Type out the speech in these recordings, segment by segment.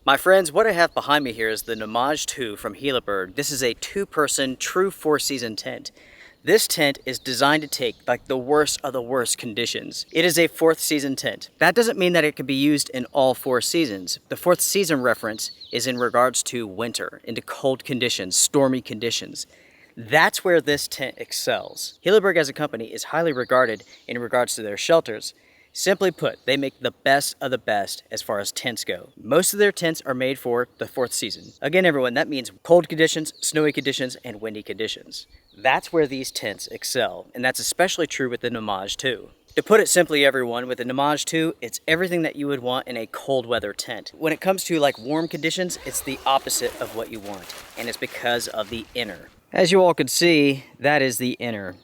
My friends, what I have behind me here is the Nammatj 2 from Hilleberg. This is a two-person true four-season tent. This tent is designed to take like the worst of the worst conditions. It is a fourth season tent. That doesn't mean that it can be used in all 4 seasons. The fourth season reference is in regards to winter, into cold conditions, stormy conditions. That's where this tent excels. Hilleberg as a company is highly regarded in regards to their shelters. Simply put, they make the best of the best as far as tents go. Most of their tents are made for the 4th season. Again, everyone, that means cold conditions, snowy conditions, and windy conditions. That's where these tents excel, and that's especially true with the Nammatj 2. To put it simply, everyone, with the Nammatj 2, it's everything that you would want in a cold weather tent. When it comes to like warm conditions, it's the opposite of what you want, and it's because of the inner. As you all can see, that is the inner.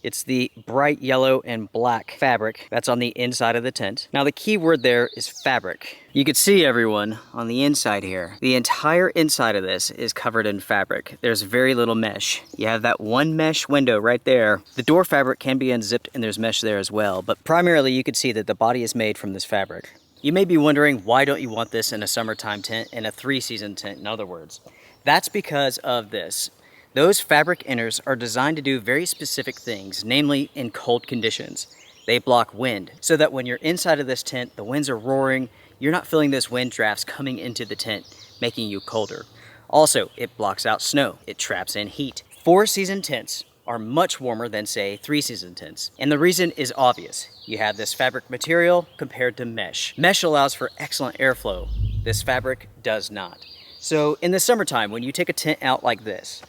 It's the bright yellow and black fabric that's on the inside of the tent. Now the key word there is fabric. You can see, everyone, on the inside here, the entire inside of this is covered in fabric. There's very little mesh. You have that one mesh window right there. The door fabric can be unzipped and there's mesh there as well, but primarily you can see that the body is made from this fabric. You may be wondering, why don't you want this in a summertime tent, in a 3-season tent, in other words? That's because of this. Those fabric inners are designed to do very specific things, namely in cold conditions. They block wind, so that when you're inside of this tent, the winds are roaring, you're not feeling those wind drafts coming into the tent, making you colder. Also, it blocks out snow. It traps in heat. 4-season tents are much warmer than, say, 3-season tents. And the reason is obvious. You have this fabric material compared to mesh. Mesh allows for excellent airflow. This fabric does not. So in the summertime, when you take a tent out like this,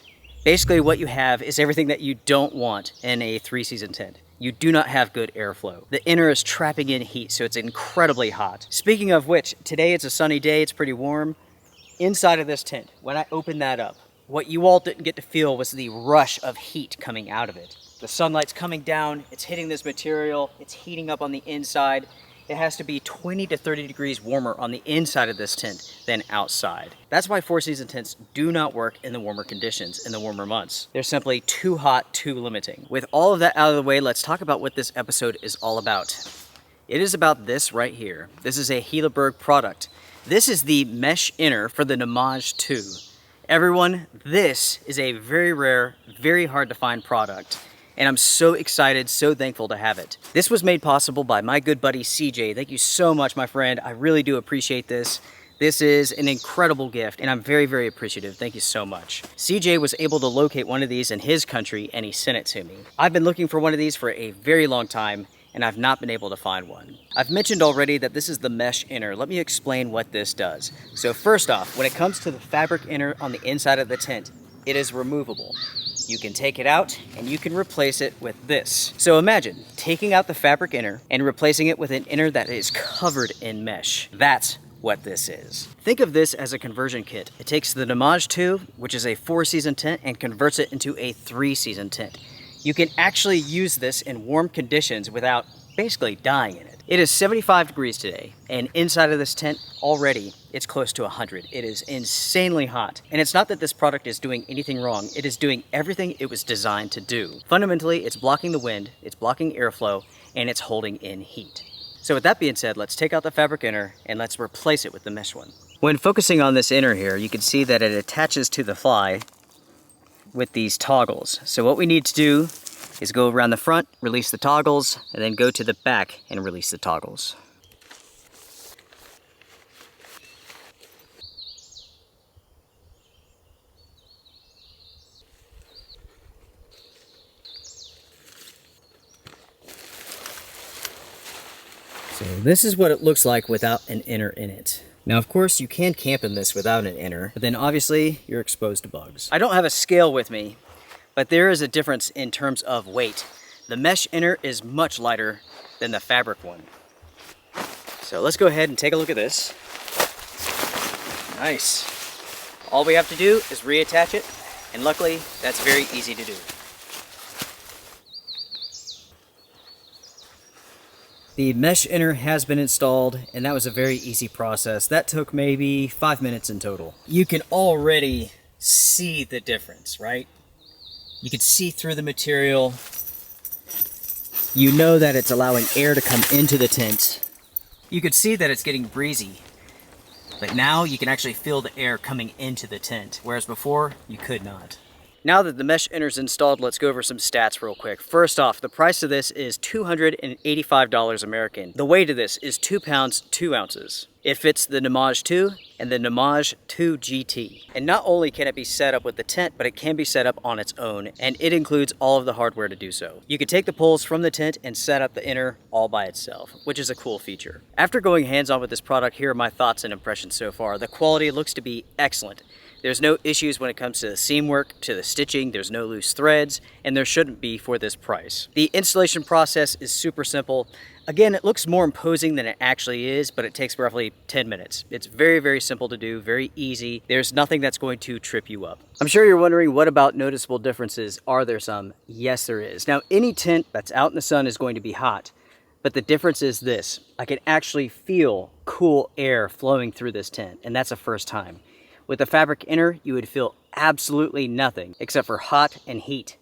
basically what you have is everything that you don't want in a 3-season tent. You do not have good airflow. The inner is trapping in heat, so it's incredibly hot. Speaking of which, today it's a sunny day, it's pretty warm. Inside of this tent, when I opened that up, what you all didn't get to feel was the rush of heat coming out of it. The sunlight's coming down, it's hitting this material, it's heating up on the inside. It has to be 20 to 30 degrees warmer on the inside of this tent than outside. That's why 4-season tents do not work in the warmer conditions, in the warmer months. They're simply too hot, too limiting. With all of that out of the way, let's talk about what this episode is all about. It is about this right here. This is a Hilleberg product. This is the mesh inner for the Nammatj 2. Everyone, this is a very rare, very hard to find product. And I'm so excited, so thankful to have it. This was made possible by my good buddy CJ. Thank you so much, my friend. I really do appreciate this. This is an incredible gift, and I'm very, very appreciative. Thank you so much. CJ was able to locate one of these in his country, and he sent it to me. I've been looking for one of these for a very long time, and I've not been able to find one. I've mentioned already that this is the mesh inner. Let me explain what this does. So first off, when it comes to the fabric inner on the inside of the tent, it is removable. You can take it out and you can replace it with this. So imagine taking out the fabric inner and replacing it with an inner that is covered in mesh. That's what this is. Think of this as a conversion kit. It takes the Nammatj 2, which is a 4-season tent, and converts it into a 3-season tent. You can actually use this in warm conditions without basically dying in it. It is 75 degrees today, and inside of this tent already it's close to 100. It is insanely hot. And it's not that this product is doing anything wrong. It is doing everything it was designed to do. Fundamentally, it's blocking the wind, it's blocking airflow, and it's holding in heat. So with that being said, let's take out the fabric inner and let's replace it with the mesh one. When focusing on this inner here, you can see that it attaches to the fly with these toggles. So what we need to do is go around the front, release the toggles, and then go to the back and release the toggles. So this is what it looks like without an inner in it. Now, of course, you can camp in this without an inner, but then obviously you're exposed to bugs. I don't have a scale with me, but there is a difference in terms of weight. The mesh inner is much lighter than the fabric one. So let's go ahead and take a look at this. Nice. All we have to do is reattach it, and luckily that's very easy to do. The mesh inner has been installed, and that was a very easy process. That took maybe 5 minutes in total. You can already see the difference, right? You can see through the material. You know that it's allowing air to come into the tent. You could see that it's getting breezy. But now you can actually feel the air coming into the tent, whereas before you could not. Now that the mesh inner is installed, let's go over some stats real quick. First off, the price of this is $285 American. The weight of this is 2 pounds, 2 ounces. It fits the Nammatj 2 and the Nammatj 2 GT. And not only can it be set up with the tent, but it can be set up on its own, and it includes all of the hardware to do so. You can take the poles from the tent and set up the inner all by itself, which is a cool feature. After going hands-on with this product, here are my thoughts and impressions so far. The quality looks to be excellent. There's no issues when it comes to the seam work, to the stitching, there's no loose threads, and there shouldn't be for this price. The installation process is super simple. Again, it looks more imposing than it actually is, but it takes roughly 10 minutes. It's very, very simple to do, very easy. There's nothing that's going to trip you up. I'm sure you're wondering, what about noticeable differences? Are there some? Yes, there is. Now, any tent that's out in the sun is going to be hot, but the difference is this. I can actually feel cool air flowing through this tent, and that's the first time. With the fabric inner, you would feel absolutely nothing except for hot and heat.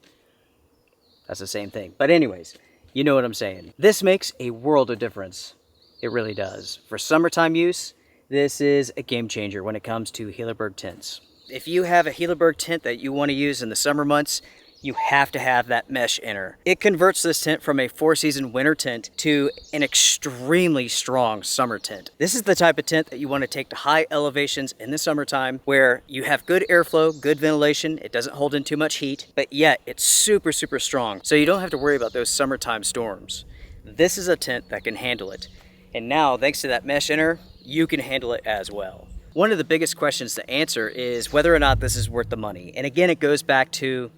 That's the same thing. But anyways, you know what I'm saying. This makes a world of difference. It really does. For summertime use, this is a game changer when it comes to Hilleberg tents. If you have a Hilleberg tent that you want to use in the summer months, you have to have that mesh inner. It converts this tent from a 4-season winter tent to an extremely strong summer tent. This is the type of tent that you want to take to high elevations in the summertime, where you have good airflow, good ventilation, it doesn't hold in too much heat, but yet it's super, super strong. So you don't have to worry about those summertime storms. This is a tent that can handle it. And now, thanks to that mesh inner, you can handle it as well. One of the biggest questions to answer is whether or not this is worth the money. And again, it goes back to,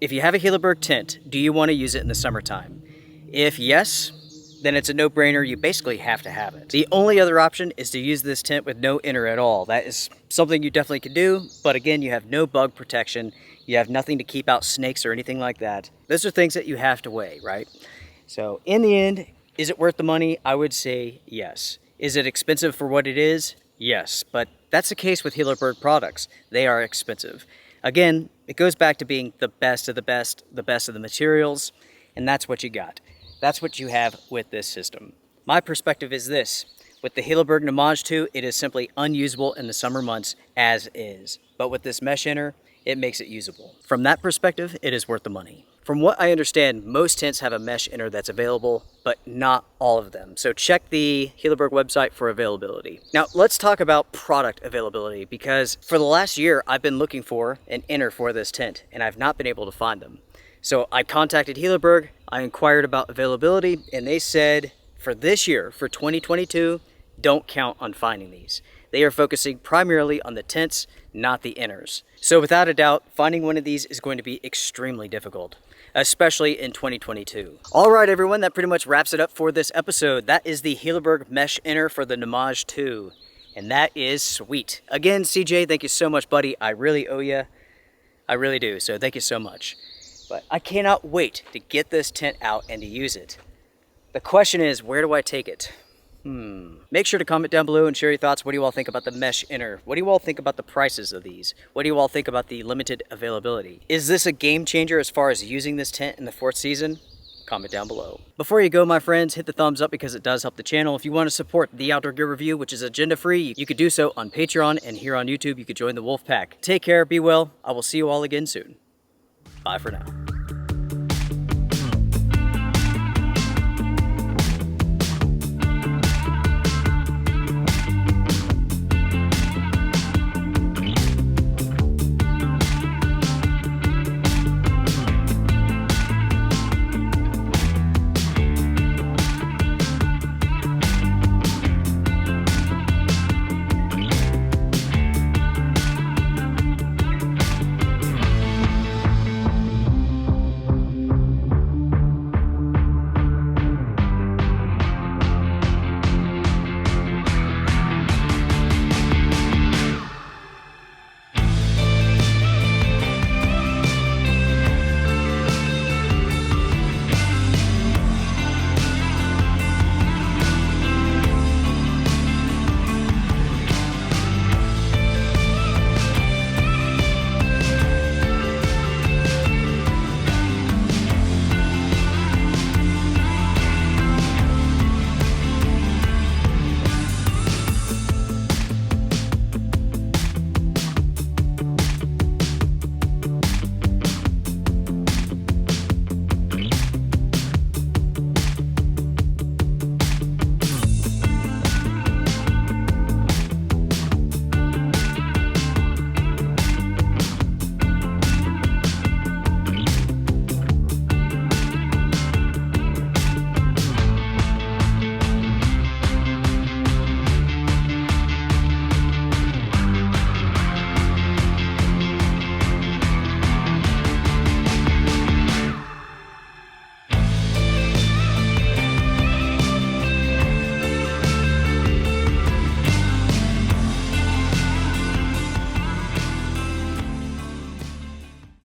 if you have a Hilleberg tent, do you want to use it in the summertime? If yes, then it's a no-brainer. You basically have to have it. The only other option is to use this tent with no inner at all. That is something you definitely could do, but again, you have no bug protection. You have nothing to keep out snakes or anything like that. Those are things that you have to weigh, right? So in the end, is it worth the money? I would say yes. Is it expensive for what it is? Yes, but that's the case with Hilleberg products. They are expensive. Again, it goes back to being the best of the best of the materials, and that's what you got. That's what you have with this system. My perspective is this. With the Hilleberg Nammatj 2, it is simply unusable in the summer months as is. But with this mesh inner, it makes it usable. From that perspective, it is worth the money. From what I understand, most tents have a mesh inner that's available, but not all of them. So check the Hilleberg website for availability. Now, let's talk about product availability, because for the last year, I've been looking for an inner for this tent, and I've not been able to find them. So I contacted Hilleberg, I inquired about availability, and they said for this year, for 2022, don't count on finding these. They are focusing primarily on the tents, not the inners. So without a doubt, finding one of these is going to be extremely difficult, especially in 2022. All right, everyone, that pretty much wraps it up for this episode. That is the Hilleberg Mesh Inner for the Nammatj 2, and that is sweet. Again, CJ, thank you so much, buddy. I really owe you. I really do, so thank you so much. But I cannot wait to get this tent out and to use it. The question is, where do I take it? Make sure to comment down below and share your thoughts. What do you all think about the mesh inner? What do you all think about the prices of these? What do you all think about the limited availability? Is this a game changer as far as using this tent in the 4th season? Comment down below. Before you go, my friends, hit the thumbs up because it does help the channel. If you want to support the Outdoor Gear Review, which is agenda free, you could do so on Patreon, and here on YouTube you could join the Wolf Pack. Take care, be well. I will see you all again soon. Bye for now.